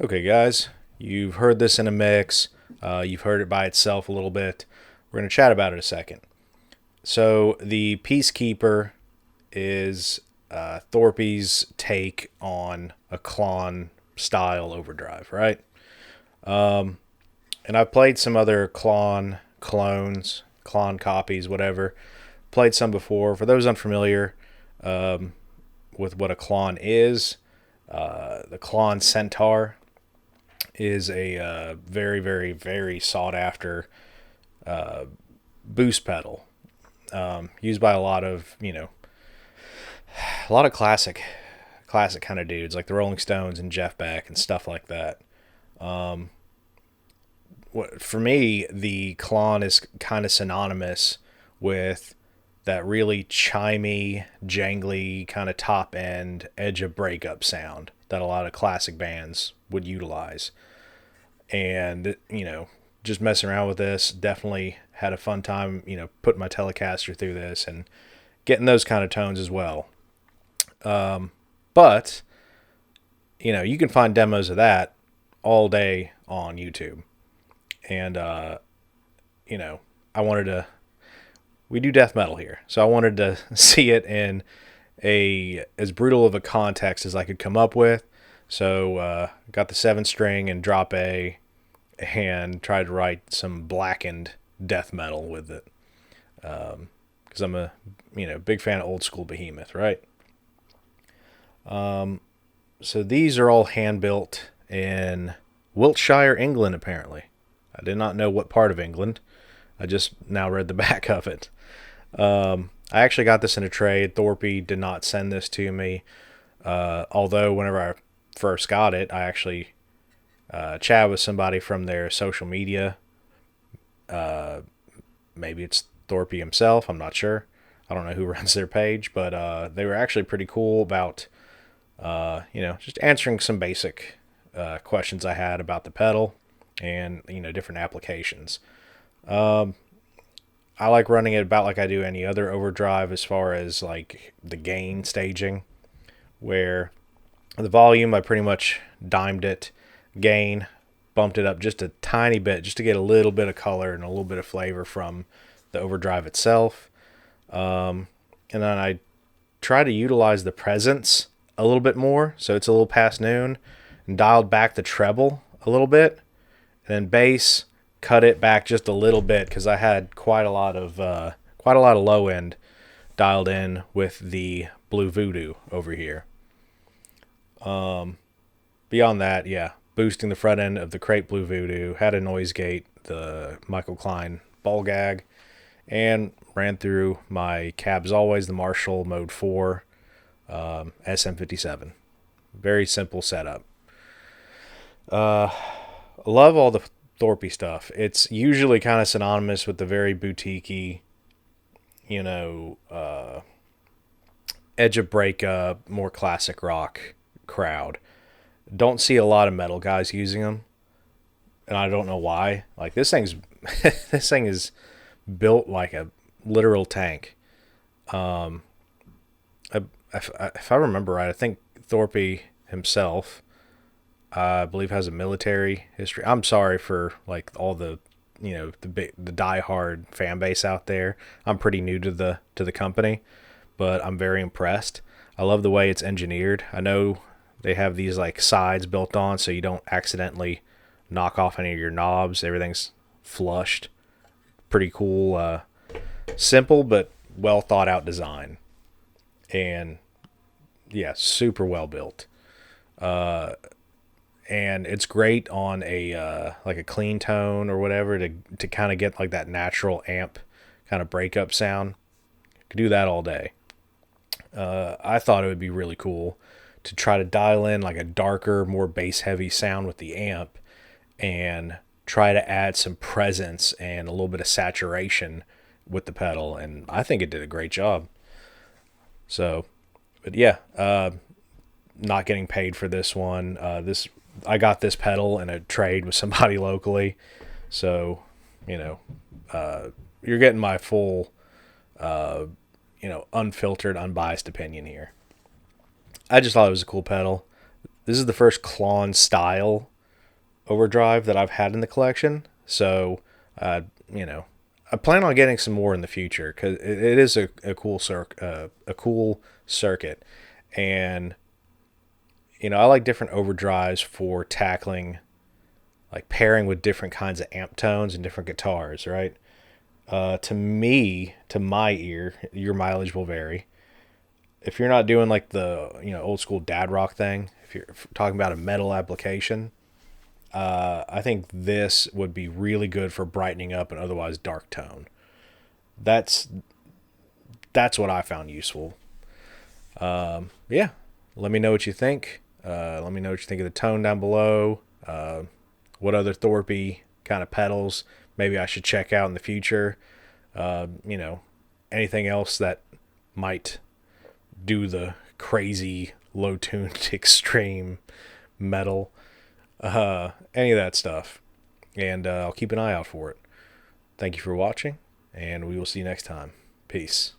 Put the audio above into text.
Okay, guys, you've heard this in a mix. You've heard it by itself a little bit. We're going to chat about it a second. So, the Peacekeeper is Thorpy's take on a Klon style overdrive, right? And I've played some other Klon copies, whatever. Played some before. For those unfamiliar with what a Klon is, the Klon Centaur is a very, very, very sought after boost pedal, used by a lot of classic kind of dudes like the Rolling Stones and Jeff Beck and stuff like that. For me, the Klon is kind of synonymous with that really chimey, jangly kind of top end edge of breakup sound that a lot of classic bands would utilize. And just messing around with this, definitely had a fun time, putting my Telecaster through this and getting those kind of tones as well. But you can find demos of that all day on YouTube. And I wanted to, we do death metal here, so I wanted to see it in as brutal of a context as I could come up with. So got the 7-string and drop A and tried to write some blackened death metal with it. Because I'm a big fan of old school Behemoth, right? So these are all hand built in Wiltshire, England, apparently. I did not know what part of England. I just now read the back of it. I actually got this in a trade. Thorpy did not send this to me. Although whenever I first got it, I actually chatted with somebody from their social media. Maybe it's Thorpy himself. I'm not sure. I don't know who runs their page, but they were actually pretty cool about, just answering some basic questions I had about the pedal and different applications. I like running it about like I do any other overdrive as far as like the gain staging, where the volume I pretty much dimed it, gain bumped it up just a tiny bit just to get a little bit of color and a little bit of flavor from the overdrive itself. And then I try to utilize the presence a little bit more, so it's a little past noon, and dialed back the treble a little bit, and then bass cut it back just a little bit because I had quite a lot of low end dialed in with the Blue Voodoo over here. Beyond that, yeah, boosting the front end of the Crate Blue Voodoo, had a noise gate, the Michael Klein ball gag, and ran through my cabs always the Marshall Mode 4 SM57. Very simple setup. Love all the Thorpy stuff. It's usually kind of synonymous with the very boutiquey, edge of breakup, more classic rock crowd. Don't see a lot of metal guys using them, and I don't know why. Like this thing is built like a literal tank. If I remember right, I think Thorpy himself, I believe, has a military history. I'm sorry for like all the the diehard fan base out there. I'm pretty new to the company, but I'm very impressed. I love the way it's engineered. I know they have these like sides built on so you don't accidentally knock off any of your knobs. Everything's flushed. Pretty cool, simple but well thought out design. And yeah, super well built. And it's great on a like a clean tone or whatever to kind of get like that natural amp kind of breakup sound. Could do that all day. I thought it would be really cool to try to dial in like a darker, more bass heavy sound with the amp and try to add some presence and a little bit of saturation with the pedal. And I think it did a great job. So, but yeah, not getting paid for this one. I got this pedal in a trade with somebody locally. So, you're getting my full, unfiltered, unbiased opinion here. I just thought it was a cool pedal. This is the first Klon style Overdrive that I've had in the collection. So, you know, I plan on getting some more in the future because it is a cool a cool circuit, and you know I like different overdrives for tackling, like pairing with different kinds of amp tones and different guitars, right? To me, to my ear, your mileage will vary. If you're not doing like the old school dad rock thing, if you're talking about a metal application, I think this would be really good for brightening up an otherwise dark tone. That's that's what I found useful. Yeah, let me know what you think. Let me know what you think of the tone down below. What other Thorpy kind of pedals maybe I should check out in the future. You know, anything else that might do the crazy low tuned extreme metal. Any of that stuff. And I'll keep an eye out for it. Thank you for watching, and we will see you next time. Peace.